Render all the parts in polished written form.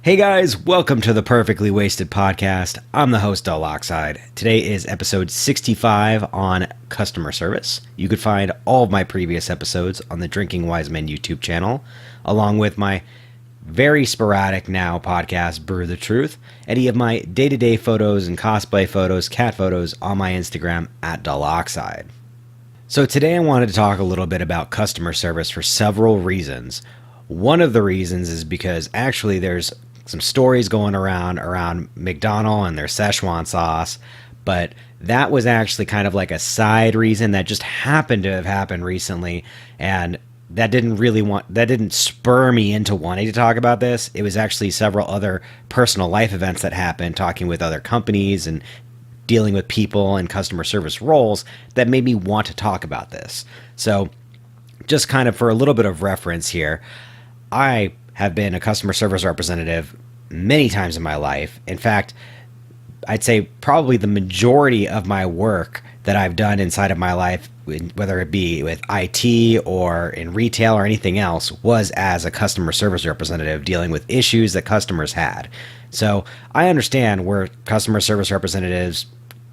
Hey guys, welcome to the Perfectly Wasted podcast. I'm the host, DullOxide. Today is episode 65 on customer service. You could find all of my previous episodes on the Drinking Wisemen YouTube channel, along with my very sporadic now podcast, Brew the Truth, any of my day-to-day photos and cosplay photos, cat photos on my Instagram at DullOxide. So today I wanted to talk a little bit about customer service for several reasons. One of the reasons is because actually there's some stories going around McDonald and their Szechuan sauce, but that was actually kind of like a side reason that just happened to have happened recently, and that didn't spur me into wanting to talk about this. It was actually several other personal life events that happened, talking with other companies and dealing with people and customer service roles that made me want to talk about this. So just kind of for a little bit of reference here, I have been a customer service representative many times in my life. In fact, I'd say probably the majority of my work that I've done inside of my life, whether it be with IT or in retail or anything else, was as a customer service representative dealing with issues that customers had. So I understand where customer service representatives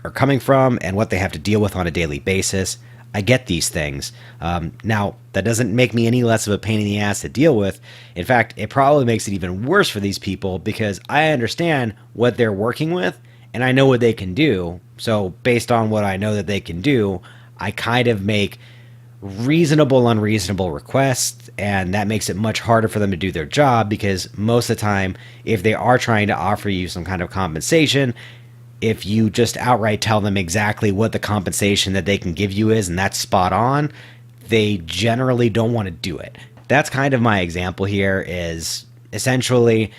are coming from and what they have to deal with on a daily basis. I get these things. Now, that doesn't make me any less of a pain in the ass to deal with. In fact, it probably makes it even worse for these people because I understand what they're working with and I know what they can do. So based on what I know that they can do, I kind of make reasonable, unreasonable requests, and that makes it much harder for them to do their job because most of the time, if they are trying to offer you some kind of compensation, if you just outright tell them exactly what the compensation that they can give you is and that's spot on, they generally don't want to do it. That's kind of my example here is essentially,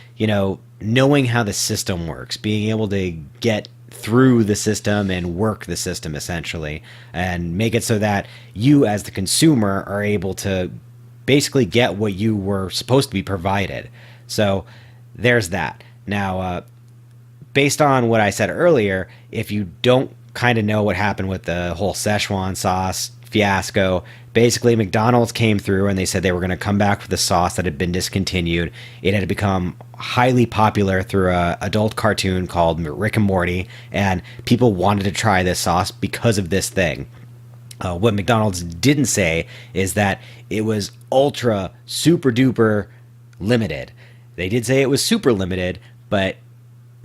knowing how the system works, being able to get through the system and work the system essentially and make it so that you as the consumer are able to basically get what you were supposed to be provided. So there's that. Now, based on what I said earlier, if you don't kind of know what happened with the whole Szechuan sauce fiasco, basically McDonald's came through and they said they were going to come back with the sauce that had been discontinued. It had become highly popular through a adult cartoon called Rick and Morty, and people wanted to try this sauce because of this thing. What McDonald's didn't say is that it was ultra super duper limited. They did say it was super limited, but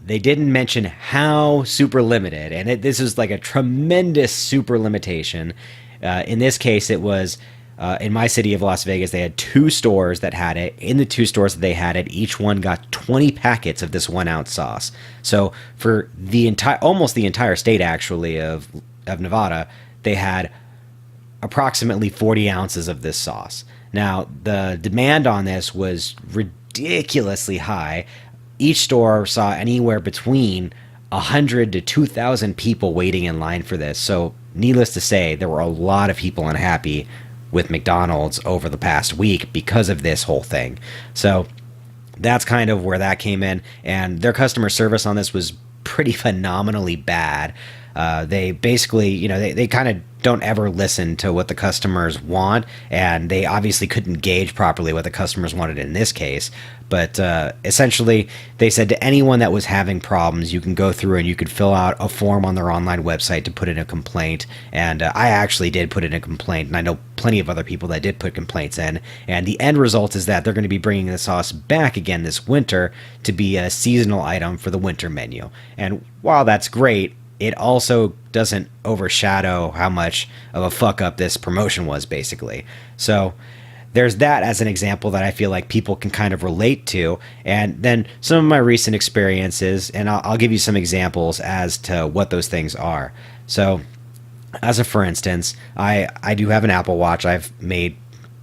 they didn't mention how super limited, and this is like a tremendous super limitation. In this case, it was in my city of Las Vegas. They had 2 stores that had it. In the 2 stores that they had it, each one got 20 packets of this 1-ounce sauce. So for almost the entire state, actually, of Nevada, they had approximately 40 ounces of this sauce. Now, the demand on this was ridiculously high. Each store saw anywhere between 100 to 2,000 people waiting in line for this. So needless to say, there were a lot of people unhappy with McDonald's over the past week because of this whole thing. So that's kind of where that came in. And their customer service on this was pretty phenomenally bad. They basically, they kind of don't ever listen to what the customers want, and they obviously couldn't gauge properly what the customers wanted in this case. But essentially, they said to anyone that was having problems, you can go through and you could fill out a form on their online website to put in a complaint. And I actually did put in a complaint, and I know plenty of other people that did put complaints in. And the end result is that they're going to be bringing the sauce back again this winter to be a seasonal item for the winter menu. And while that's great, it also doesn't overshadow how much of a fuck up this promotion was, basically. So there's that as an example that I feel like people can kind of relate to. And then some of my recent experiences, and I'll give you some examples as to what those things are. So as a for instance, I do have an Apple Watch. I've made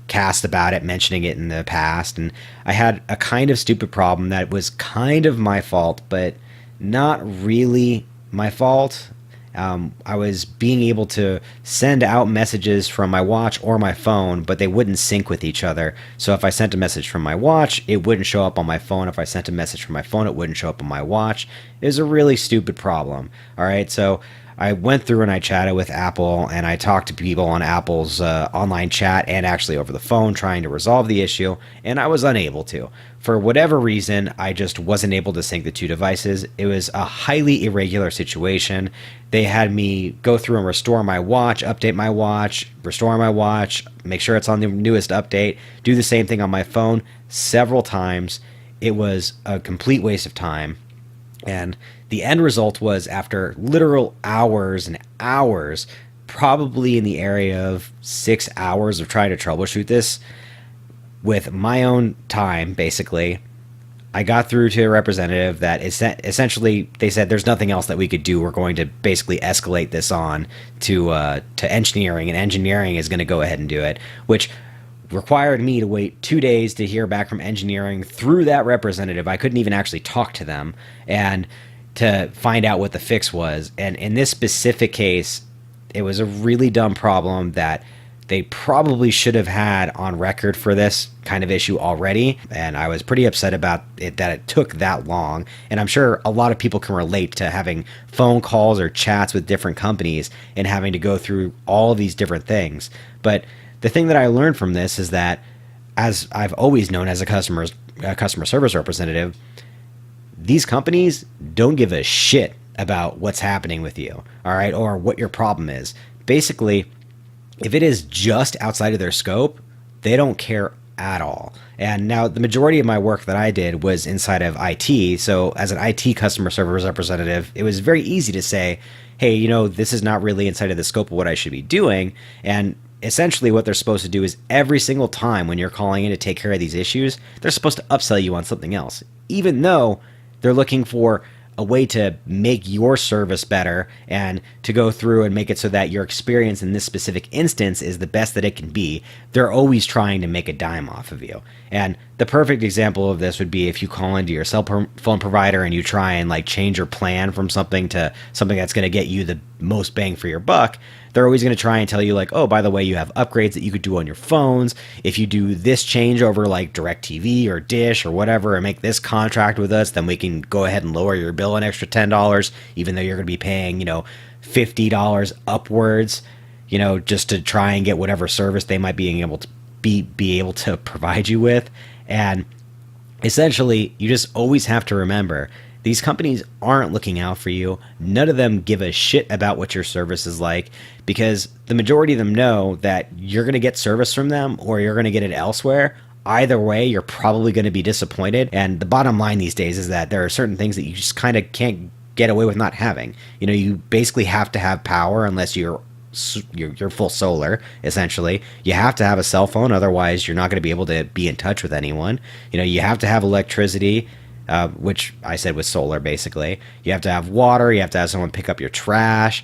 cast about it, mentioning it in the past, and I had a kind of stupid problem that was kind of my fault, but not really my fault. I was being able to send out messages from my watch or my phone, but they wouldn't sync with each other. So if I sent a message from my watch, it wouldn't show up on my phone. If I sent a message from my phone, it wouldn't show up on my watch. It was a really stupid problem. All right, so I went through and I chatted with Apple, and I talked to people on Apple's online chat and actually over the phone trying to resolve the issue, and I was unable to. for whatever reason, I just wasn't able to sync the two devices. It was a highly irregular situation. They had me go through and restore my watch, update my watch, restore my watch, make sure it's on the newest update, do the same thing on my phone several times. It was a complete waste of time. And the end result was, after literal hours and hours, probably in the area of 6 hours of trying to troubleshoot this, with my own time, basically, I got through to a representative that essentially they said there's nothing else that we could do. We're going to basically escalate this on to engineering, and engineering is going to go ahead and do it, which required me to wait 2 days to hear back from engineering through that representative. I couldn't even actually talk to them and to find out what the fix was. And in this specific case, it was a really dumb problem that they probably should have had on record for this kind of issue already. And I was pretty upset about it, that it took that long. And I'm sure a lot of people can relate to having phone calls or chats with different companies and having to go through all of these different things. But the thing that I learned from this is that, as I've always known as a customer service representative, these companies don't give a shit about what's happening with you, all right, or what your problem is. Basically, if it is just outside of their scope, they don't care at all. And now the majority of my work that I did was inside of IT. So as an IT customer service representative, it was very easy to say, hey, this is not really inside of the scope of what I should be doing. And essentially what they're supposed to do is, every single time when you're calling in to take care of these issues, they're supposed to upsell you on something else, even though they're looking for a way to make your service better and to go through and make it so that your experience in this specific instance is the best that it can be. They're always trying to make a dime off of you. And the perfect example of this would be if you call into your cell phone provider and you try and change your plan from something to something that's going to get you the most bang for your buck. They're always going to try and tell you oh, by the way, you have upgrades that you could do on your phones. If you do this change over DirecTV or Dish or whatever and make this contract with us, then we can go ahead and lower your bill an extra $10, even though you're going to be paying, $50 upwards, just to try and get whatever service they might be able to provide you with. And essentially, you just always have to remember, these companies aren't looking out for you. None of them give a shit about what your service is like, because the majority of them know that you're going to get service from them or you're going to get it elsewhere. Either way, you're probably going to be disappointed. And the bottom line these days is that there are certain things that you just kind of can't get away with not having. You basically have to have power unless you're full solar, essentially. You have to have a cell phone, otherwise you're not going to be able to be in touch with anyone. You have to have electricity, which I said was solar, basically. You have to have water. You have to have someone pick up your trash.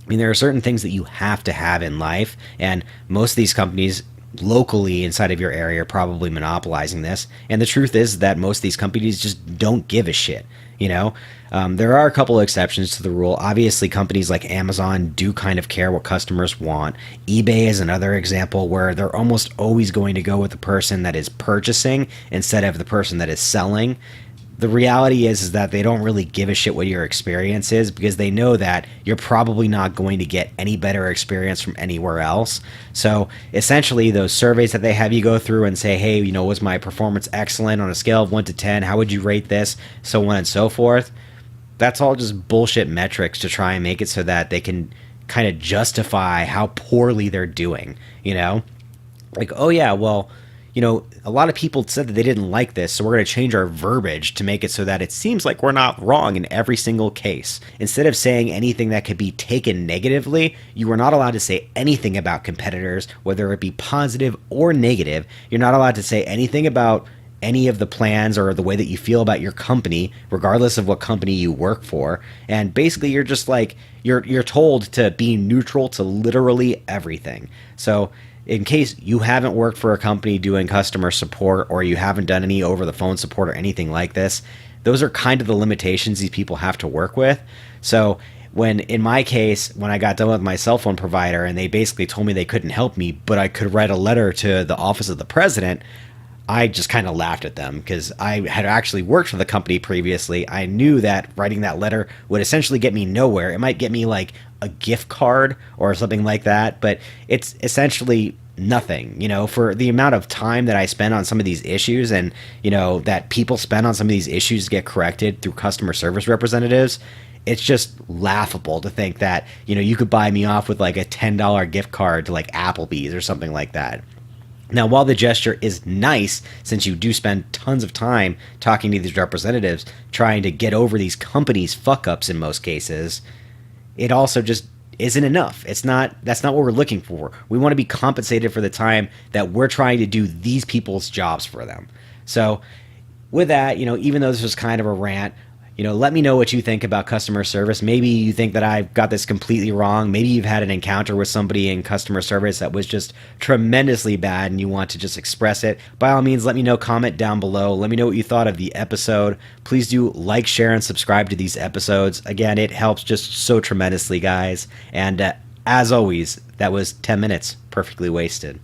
There are certain things that you have to have in life, and most of these companies locally inside of your area are probably monopolizing this. And the truth is that most of these companies just don't give a shit. There are a couple of exceptions to the rule. Obviously, companies like Amazon do kind of care what customers want. eBay is another example where they're almost always going to go with the person that is purchasing instead of the person that is selling. The reality is that they don't really give a shit what your experience is, because they know that you're probably not going to get any better experience from anywhere else. So essentially, those surveys that they have you go through and say, hey, was my performance excellent on a scale of 1 to 10? How would you rate this? So on and so forth. That's all just bullshit metrics to try and make it so that they can kind of justify how poorly they're doing, oh yeah, well, a lot of people said that they didn't like this, so we're going to change our verbiage to make it so that it seems like we're not wrong in every single case. Instead of saying anything that could be taken negatively, you are not allowed to say anything about competitors, whether it be positive or negative. You're not allowed to say anything about any of the plans or the way that you feel about your company, regardless of what company you work for. And basically, you're just you're told to be neutral to literally everything. So in case you haven't worked for a company doing customer support, or you haven't done any over the phone support or anything like this, those are kind of the limitations these people have to work with. So in my case, when I got done with my cell phone provider and they basically told me they couldn't help me, but I could write a letter to the office of the president, I just kind of laughed at them, because I had actually worked for the company previously. I knew that writing that letter would essentially get me nowhere. It might get me a gift card or something like that, but it's essentially nothing, for the amount of time that I spend on some of these issues, and that people spend on some of these issues to get corrected through customer service representatives. It's just laughable to think that you could buy me off with like a $10 gift card to like Applebee's or something like that. Now, while the gesture is nice, since you do spend tons of time talking to these representatives, trying to get over these companies' fuck-ups in most cases, it also just isn't enough. That's not what we're looking for. We want to be compensated for the time that we're trying to do these people's jobs for them. So with that, even though this was kind of a rant, let me know what you think about customer service. Maybe you think that I've got this completely wrong. Maybe you've had an encounter with somebody in customer service that was just tremendously bad and you want to just express it. By all means, let me know, comment down below. Let me know what you thought of the episode. Please do like, share, and subscribe to these episodes. Again, it helps just so tremendously, guys. And as always, that was 10 minutes perfectly wasted.